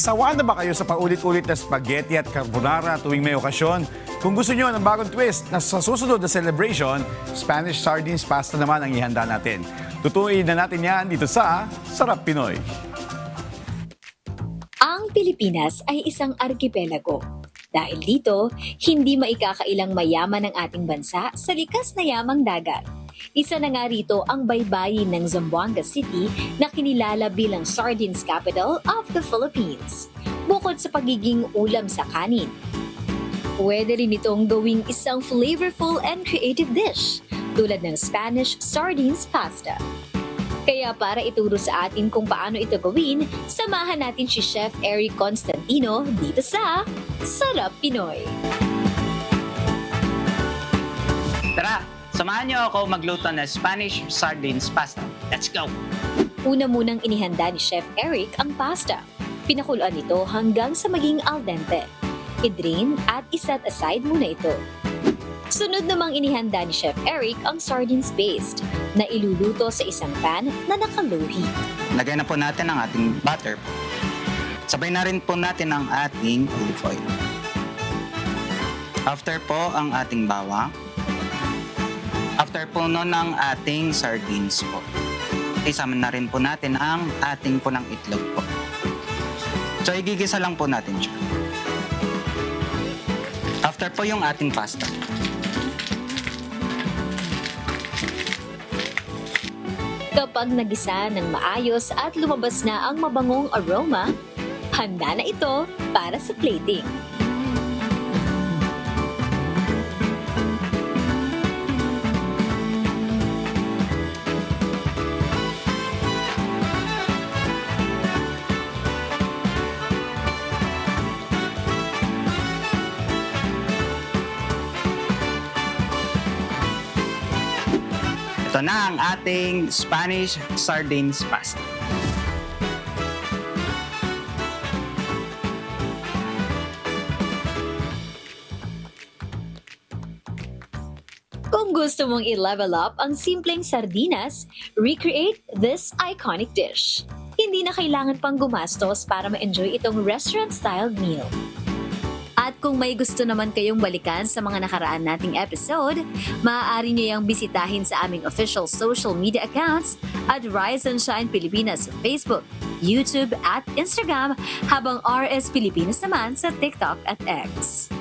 Sawa na ba kayo sa paulit-ulit na spaghetti at carbonara tuwing may okasyon? Kung gusto nyo ng bagong twist na sa susunod na celebration, Spanish sardines pasta naman ang ihanda natin. Tutuin na natin yan dito sa Sarap Pinoy. Ang Pilipinas ay isang arkipelago. Dahil dito, hindi maikakailang mayaman ang ating bansa sa likas na yamang dagat. Isa na nga rito ang baybayin ng Zamboanga City na kinilala bilang Sardines Capital of the Philippines. Bukod sa pagiging ulam sa kanin, pwede rin itong gawing isang flavorful and creative dish tulad ng Spanish sardines pasta. Kaya para ituro sa atin kung paano ito gawin, samahan natin si Chef Eric Constantino dito sa Sarap Pinoy. Tara, samahan niyo ako magluto ng Spanish sardines pasta. Let's go! Una munang inihanda ni Chef Eric ang pasta. Pinakuluan ito hanggang sa maging al dente. I-drain at iset aside muna ito. Sunod namang inihanda ni Chef Eric ang sardines paste na iluluto sa isang pan na naka-low heat. Lagay na po natin ang ating butter. Sabay na rin po natin ang ating olive oil. After po ang ating bawang. After po nun ang ating sardines po. Isama na rin po natin ang ating punang itlog po. So igigisa lang po natin siya. After po yung ating pasta. Kapag nagisa ng maayos at lumabas na ang mabangong aroma, handa na ito para sa plating. Ito na ang ating Spanish sardines pasta. Kung gusto mong i-level up ang simpleng sardinas, recreate this iconic dish. Hindi na kailangan pang gumastos para ma-enjoy itong restaurant-style meal. At kung may gusto naman kayong balikan sa mga nakaraan nating episode, maaari niyo yung bisitahin sa aming official social media accounts at Rise and Shine Pilipinas sa Facebook, YouTube at Instagram, habang RS Pilipinas naman sa TikTok at X.